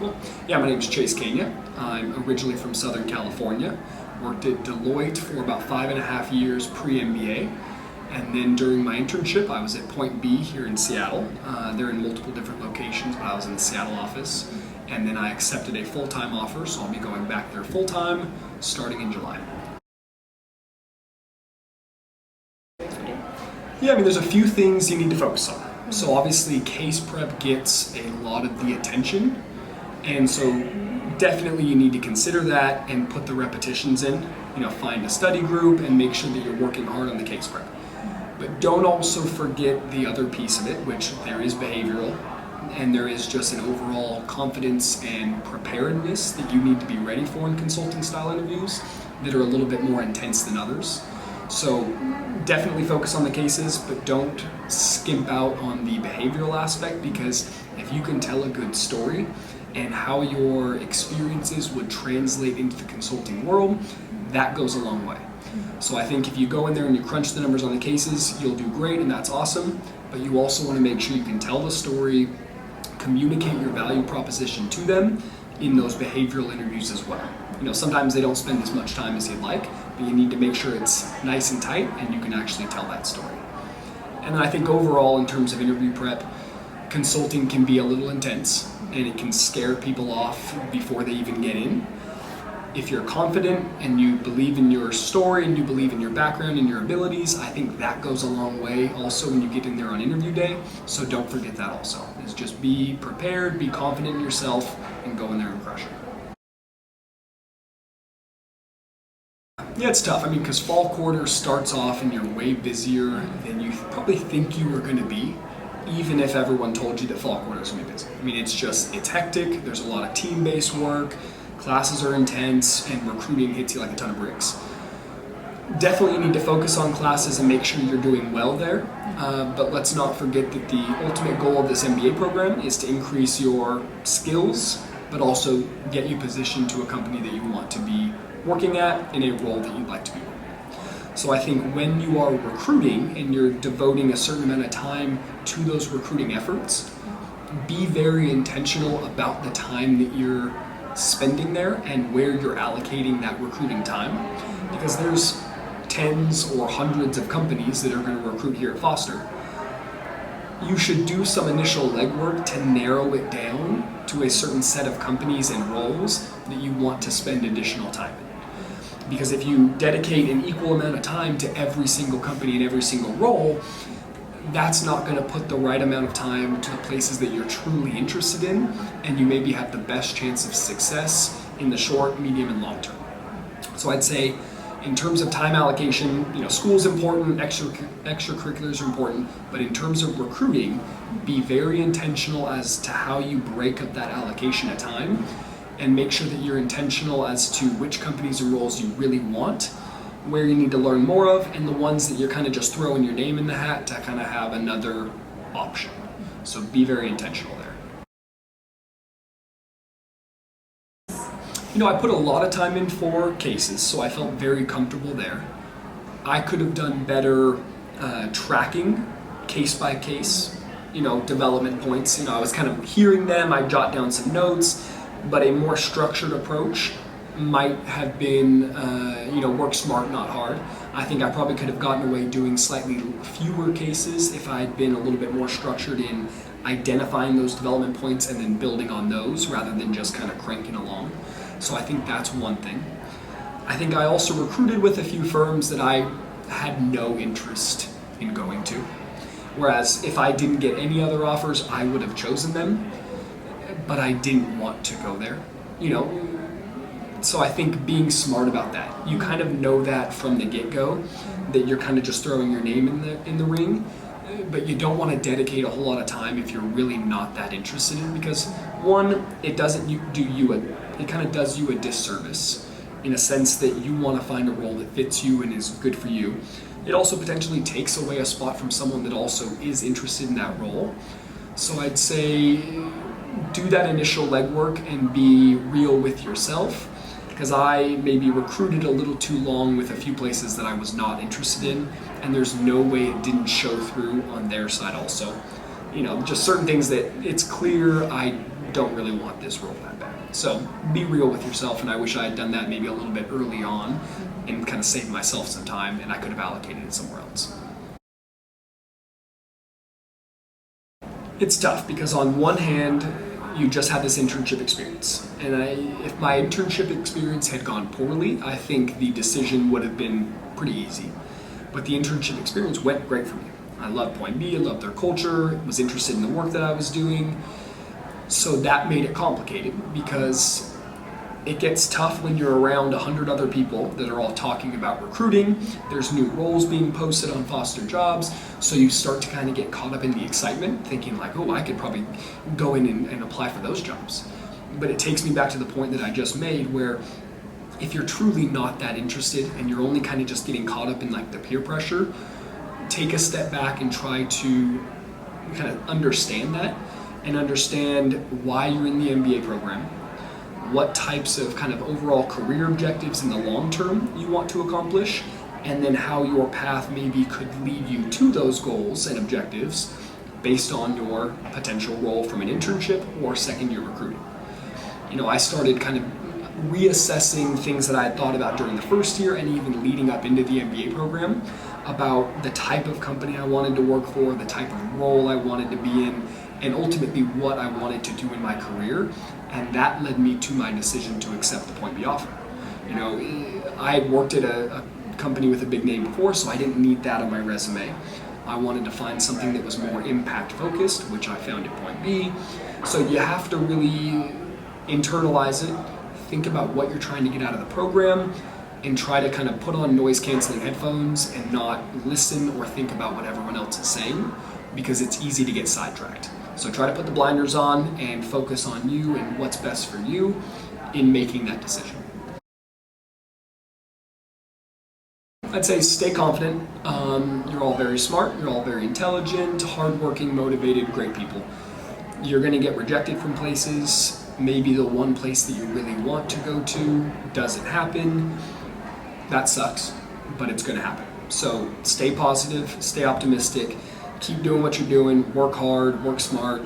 Cool. Yeah, my name is Chase Kenya. I'm originally from Southern California. Worked at Deloitte for about 5.5 years pre-MBA. And then during my internship, I was at Point B here in Seattle. They're in multiple different locations, but I was in the Seattle office. And then I accepted a full-time offer, so I'll be going back there full-time starting in July. Yeah, I mean, there's a few things you need to focus on. So obviously, case prep gets a lot of the attention. And so definitely you need to consider that and put the repetitions in. Find a study group and make sure that you're working hard on the case prep. But don't also forget the other piece of it, which there is behavioral, and there is just an overall confidence and preparedness that you need to be ready for in consulting style interviews that are a little bit more intense than others. So definitely focus on the cases, but don't skimp out on the behavioral aspect, because if you can tell a good story and how your experiences would translate into the consulting world, that goes a long way. So I think if you go in there and you crunch the numbers on the cases, you'll do great, and that's awesome, but you also want to make sure you can tell the story, communicate your value proposition to them in those behavioral interviews as well. Sometimes they don't spend as much time as you'd like, but you need to make sure it's nice and tight and you can actually tell that story. And then I think overall, in terms of interview prep, consulting can be a little intense and it can scare people off before they even get in. If you're confident and you believe in your story and you believe in your background and your abilities, I think that goes a long way also when you get in there on interview day. So don't forget that also. Is just be prepared, be confident in yourself, and go in there and crush it. Yeah, it's tough. Because fall quarter starts off and you're way busier than you probably think you were going to be, even if everyone told you that fall quarter is going to be busy. It's hectic. There's a lot of team-based work. Classes are intense, and recruiting hits you like a ton of bricks. Definitely you need to focus on classes and make sure you're doing well there. But let's not forget that the ultimate goal of this MBA program is to increase your skills, but also get you positioned to a company that you want to be working at in a role that you'd like to be working at. So I think when you are recruiting and you're devoting a certain amount of time to those recruiting efforts, be very intentional about the time that you're spending there and where you're allocating that recruiting time, because there's tens or hundreds of companies that are going to recruit here at Foster. You should do some initial legwork to narrow it down to a certain set of companies and roles that you want to spend additional time in. Because if you dedicate an equal amount of time to every single company and every single role, that's not going to put the right amount of time to the places that you're truly interested in, and you maybe have the best chance of success in the short, medium, and long term. So I'd say in terms of time allocation, school's important, extracurriculars are important, but in terms of recruiting, be very intentional as to how you break up that allocation of time, and make sure that you're intentional as to which companies and roles you really want, where you need to learn more of, and the ones that you're kind of just throwing your name in the hat to kind of have another option. So be very intentional there. I put a lot of time in for cases, so I felt very comfortable there. I could have done better tracking case by case, development points. I was kind of hearing them, I jot down some notes, but a more structured approach might have been, work smart, not hard. I think I probably could have gotten away doing slightly fewer cases if I had been a little bit more structured in identifying those development points and then building on those rather than just kind of cranking along. So I think that's one thing. I think I also recruited with a few firms that I had no interest in going to. Whereas if I didn't get any other offers, I would have chosen them, but I didn't want to go there. So I think being smart about that. You kind of know that from the get-go, that you're kind of just throwing your name in the ring, but you don't want to dedicate a whole lot of time if you're really not that interested in it, because one, it kind of does you a disservice in a sense that you want to find a role that fits you and is good for you. It also potentially takes away a spot from someone that also is interested in that role. So I'd say do that initial legwork and be real with yourself, because I maybe recruited a little too long with a few places that I was not interested in, and there's no way it didn't show through on their side also. Just certain things that it's clear I don't really want this role that bad. So be real with yourself, and I wish I had done that maybe a little bit early on and kind of saved myself some time, and I could have allocated it somewhere else. It's tough because on one hand, you just had this internship experience. And if my internship experience had gone poorly, I think the decision would have been pretty easy. But the internship experience went great for me. I loved Point B, I loved their culture, was interested in the work that I was doing. So that made it complicated because it gets tough when you're around 100 other people that are all talking about recruiting. There's new roles being posted on Foster Jobs, so you start to kind of get caught up in the excitement, thinking like, oh, I could probably go in and apply for those jobs. But it takes me back to the point that I just made, where if you're truly not that interested and you're only kind of just getting caught up in like the peer pressure, take a step back and try to kind of understand that and understand why you're in the MBA program, what types of kind of overall career objectives in the long term you want to accomplish, and then how your path maybe could lead you to those goals and objectives based on your potential role from an internship or second year recruiting. I started kind of reassessing things that I had thought about during the first year and even leading up into the MBA program about the type of company I wanted to work for, the type of role I wanted to be in, and ultimately what I wanted to do in my career. And that led me to my decision to accept the Point B offer. I had worked at a company with a big name before, so I didn't need that on my resume. I wanted to find something that was more impact focused, which I found at Point B. So you have to really internalize it, think about what you're trying to get out of the program, and try to kind of put on noise canceling headphones and not listen or think about what everyone else is saying, because it's easy to get sidetracked. So try to put the blinders on and focus on you and what's best for you in making that decision. I'd say stay confident. You're all very smart, you're all very intelligent, hardworking, motivated, great people. You're going to get rejected from places. Maybe the one place that you really want to go to doesn't happen. That sucks, but it's going to happen. So stay positive, stay optimistic, keep doing what you're doing, work hard, work smart.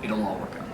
It'll all work out.